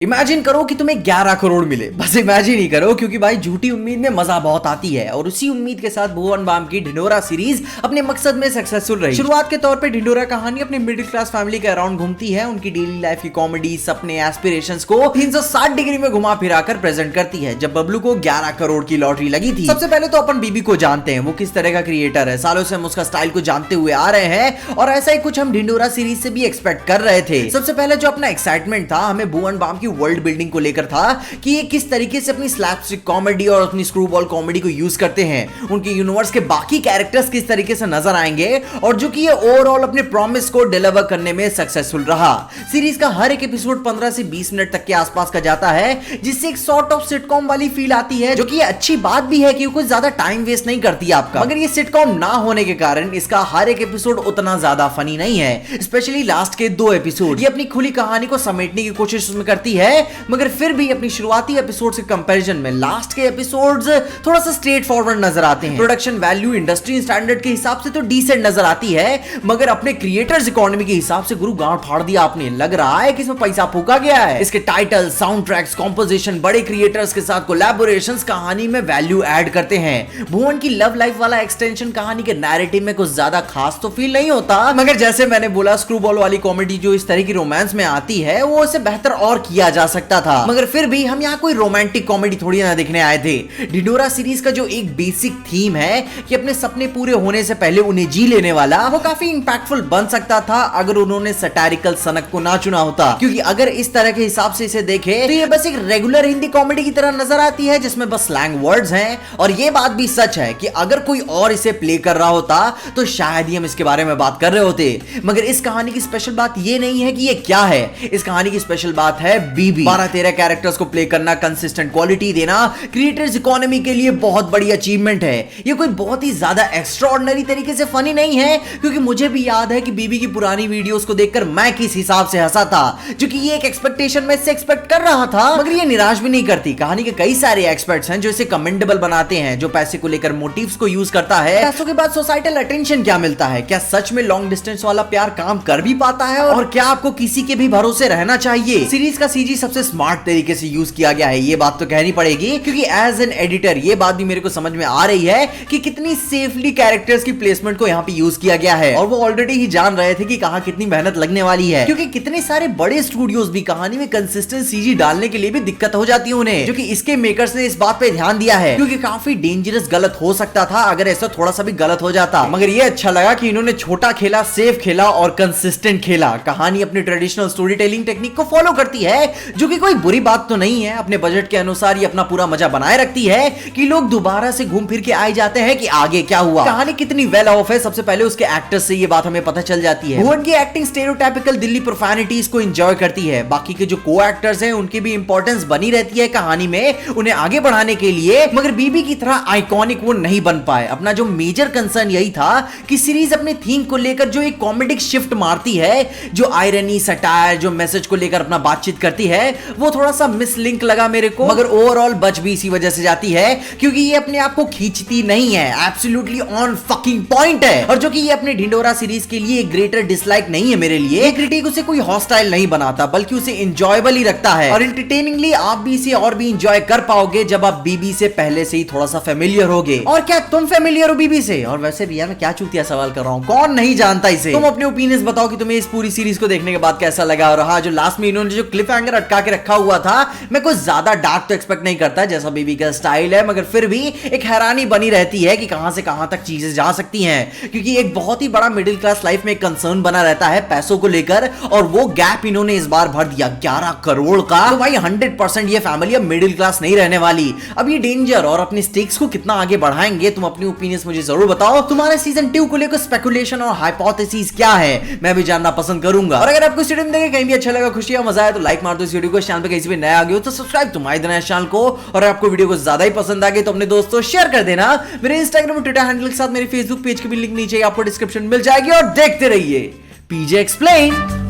Imagine करो कि तुम्हें 11 करोड़ मिले। बस इमेजिन ही करो, क्योंकि भाई झूठी उम्मीद में मजा बहुत आती है। और उसी उम्मीद के साथ भुवन बाम की ढिंढोरा सीरीज अपने मकसद में सक्सेसफुल रही। शुरुआत के तौर पे ढिंढोरा कहानी अपने मिडिल क्लास फैमिली के अराउंड घूमती है। उनकी डेली लाइफ की कॉमेडी, सपने, एस्पिरेशंस को 360 डिग्री में घुमा फिरा कर प्रेजेंट करती है। जब बबलू को 11 करोड़ की लॉटरी लगी थी, सबसे पहले तो अपन बीबी को जानते हैं, वो किस तरह का क्रिएटर है। सालों से हम उसका स्टाइल को जानते हुए आ रहे हैं और ऐसा ही कुछ हम ढिंढोरा सीरीज से भी एक्सपेक्ट कर रहे थे। सबसे पहले जो अपना एक्साइटमेंट था हमें भुवन बाम की वर्ल्ड बिल्डिंग को लेकर था कि ये किस तरीके से अपनी स्लैपस्टिक कॉमेडी और अपनी स्क्रूबॉल कॉमेडी को यूज करते हैं। उनके यूनिवर्स के बाकी कैरेक्टर्स किस तरीके से नजर आएंगे और जो कि ये ओवरऑल अपने प्रॉमिस को डिलीवर करने में सक्सेसफुल रहा। सीरीज का हर एक एपिसोड 15 से 20 मिनट तक के आसपास का जाता है, जिससे एक सॉर्ट ऑफ सिटकॉम वाली फील आती है, जो कि अच्छी बात भी है कि कुछ ज्यादा टाइम वेस्ट नहीं करती आपका। मगर ये सिटकॉम ना होने के कारण इसका हर एक एपिसोड उतना ज्यादा फनी नहीं है। स्पेशली लास्ट के 2 एपिसोड ये अपनी खुली कहानी को समेटने की कोशिश उसमें करती है, मगर फिर भी अपनी शुरुआती एपिसोड के कंपैरिजन में लास्ट के एपिसोड्स थोड़ा सा स्ट्रेट फॉरवर्ड नजर आते हैं। प्रोडक्शन वैल्यू इंडस्ट्री स्टैंडर्ड के हिसाब से तो डिसेंट नजर आती है, मगर अपने क्रिएटर्स इकोनॉमी के हिसाब से गुरु गांड फाड़ दिया आपने। लग रहा है कि इसमें पैसा फूका गया है। इसके टाइटल, साउंड ट्रैक्स, कॉम्पोजिशन, बड़े क्रिएटर्स के साथ कोलैबोरेशंस कहानी में वैल्यू ऐड करते हैं। भुवन की लव लाइफ वाला एक्सटेंशन कहानी के नैरेटिव में कुछ ज्यादा खास तो फील नहीं होता, मगर जैसे मैंने बोला स्क्रूबॉल वाली कॉमेडी जो इस तरह की रोमांस में आती है वो उसे बेहतर और किया जा सकता था। मगर फिर भी हम यहाँ कोई रोमांटिक कॉमेडी थोड़ी ना देखने आए थे। ढिंढोरा सीरीज का जो एक बेसिक थीम है कि अपने सपने पूरे होने से पहले उन्हें जी लेने वाला, वो काफी इंपैक्टफुल बन सकता था अगर उन्होंने सैटारिकल सनक को ना चुना होता। क्योंकि अगर इस तरह के हिसाब से इसे देखे तो ये बस एक रेगुलर हिंदी कॉमेडी की तरह नजर आती है, जिसमें बस स्लैंग वर्ड्स हैं। और ये बात भी सच है कि अगर कोई और इसे प्ले कर रहा होता तो शायद ही हम इसके बारे में बात कर रहे होते। मगर इस कहानी की स्पेशल बात ये नहीं है कि ये क्या है, इस कहानी की स्पेशल बात है बीबी। 12-13 कैरेक्टर्स को प्ले करना, कंसिस्टेंट क्वालिटी देना क्रिएटर्स इकोनॉमी के लिए बहुत बड़ी अचीवमेंट है। ये कोई बहुत ही ज्यादा एक्स्ट्राऑर्डिनरी तरीके से फनी नहीं है, क्योंकि मुझे भी याद है कि बीबी की पुरानी वीडियोस को देखकर मैं किस हिसाब से हंसा था, जो कि ये एक एक्सपेक्टेशन में से एक्सपेक्ट कर रहा था। मगर ये निराश भी नहीं करती। कहानी के कई सारे एक्सपर्ट्स हैं जो इसे कमेंडेबल बनाते हैं, जो पैसे को लेकर मोटिव्स को यूज करता है। पैसों के बाद सोसाइटल अटेंशन क्या मिलता है, क्या सच में लॉन्ग डिस्टेंस वाला प्यार काम कर भी पाता है, और क्या आपको किसी के भी भरोसे रहना चाहिए। सीरीज का सीजी सबसे स्मार्ट तरीके से यूज किया गया है, ये बात तो कहनी पड़ेगी, क्योंकि एज एन एडिटर ये बात भी मेरे को समझ में आ रही है कि कितनी सेफली कैरेक्टर्स की प्लेसमेंट को यहाँ पे यूज किया गया है। और वो ऑलरेडी ही जान रहे थे कि कहाँ कितनी मेहनत लगने वाली है, क्योंकि कितने सारे बड़े स्टूडियोज भी कहानी में कंसिस्टेंट सीजी डालने के लिए भी दिक्कत हो जाती है उन्हें, जो कि इसके मेकर्स ने इस बात पे ध्यान दिया है, क्योंकि काफी डेंजरस गलत हो सकता था अगर ऐसा थोड़ा सा भी गलत हो जाता। मगर ये अच्छा लगा कि इन्होंने छोटा खेला, सेफ खेला और कंसिस्टेंट खेला। कहानी अपनी ट्रेडिशनल स्टोरी टेलिंग टेक्निक को फॉलो करती है, जो कि कोई बुरी बात तो नहीं है। अपने बजट के अनुसार ये अपना पूरा मजा बनाए रखती है कि लोग दोबारा से घूम फिर के आए जाते हैं कि आगे क्या हुआ। कहानी कितनी वेल ऑफ है, सबसे पहले उसके एक्टर्स से ये बात हमें पता चल जाती है। भुवन की एक्टिंग स्टेरियोटाइपिकल दिल्ली प्रोफैनिटीज को एंजॉय करती है। बाकी के जो को एक्टर्स हैं उनकी भी इंपॉर्टेंस बनी रहती है कहानी में, उन्हें आगे बढ़ाने के लिए। मगर बीबी की तरह आइकॉनिक वो नहीं बन पाए। अपना जो मेजर कंसर्न यही था कि सीरीज अपने थीम को लेकर जो एक कॉमेडिक शिफ्ट मारती है, जो आयरनी, सटायर, जो मैसेज को लेकर अपना बातचीत करती है, वो थोड़ा सा मिसलिंक लगा मेरे को। मगर ओवरऑल बच भी इसी वजह से जाती है क्योंकि ये अपने आप को खींचती नहीं है, एब्सोल्युटली ऑन फकिंग पॉइंट है। और जो कि ये अपने ढिंढोरा सीरीज के लिए एक ग्रेटर डिसलाइक नहीं है मेरे लिए। ये क्रिटिक उसे कोई हॉस्टाइल नहीं बनाता, बल्कि उसे एंजॉयबल ही रखता है। और एंटरटेनिंगली आप भी इसे और भी एंजॉय कर पाओगे जब आप बीबी से पहले से ही थोड़ा सा फेमिलियर होगे। और क्या तुम फेमिलियर हो बीबी से? और वैसे भी यार मैं क्या चूतिया सवाल कर रहा हूँ, कौन नहीं जानता इसे। तुम अपने ओपिनियंस बताओ कि तुम्हें इस पूरी सीरीज को देखने के बाद कैसा लगा। और हाँ, जो लास्ट में इन्होंने जो क्लिफ हैंगर अटका के रखा हुआ था, मैं कुछ ज्यादा डार्क तो एक्सपेक्ट नहीं करता जैसा बीबी का स्टाइल है, मगर फिर भी एक हैरानी बनी रहती है कि कहां से कहां तक चीजें जा सकती हैं। क्योंकि एक बहुत ही बड़ा मिडिल क्लास लाइफ में कंसर्न बना रहता है पैसों को लेकर, और वो गैप इन्होंने इस बार भर दिया 11 करोड़ का। तो भाई 100% ये फैमिली अब मिडिल क्लास नहीं रहने वाली। अब ये डेंजर और अपनी स्टेक्स को कितना आगे बढ़ाएंगे, तुम अपनी ओपिनियंस मुझे जरूर बताओ। तुम्हारे सीजन 2 को लेकर स्पेकुलेशन और हाइपोथेसिस क्या है, मैं भी जानना पसंद करूंगा। और अगर आपको इस वीडियो में देखे कहीं भी अच्छा लगा, खुशी या मजा आया, तो लाइक मार दो इस वीडियो को। चैनल पे कहीं भी नया आ गए हो तो सब्सक्राइब तुम्हारे देना चैनल को। और आपको वीडियो को ज्यादा ही पसंद आ गई तो अपने दोस्तों शेयर कर देना। मेरे इंस्टाग्राम और ट्विटर हैंडल के साथ मेरे फेसबुक पेज की भी लिंक नीचे आपको डिस्क्रिप्शन मिल जाएगी। और देखते रहिए पीजे एक्सप्लेन।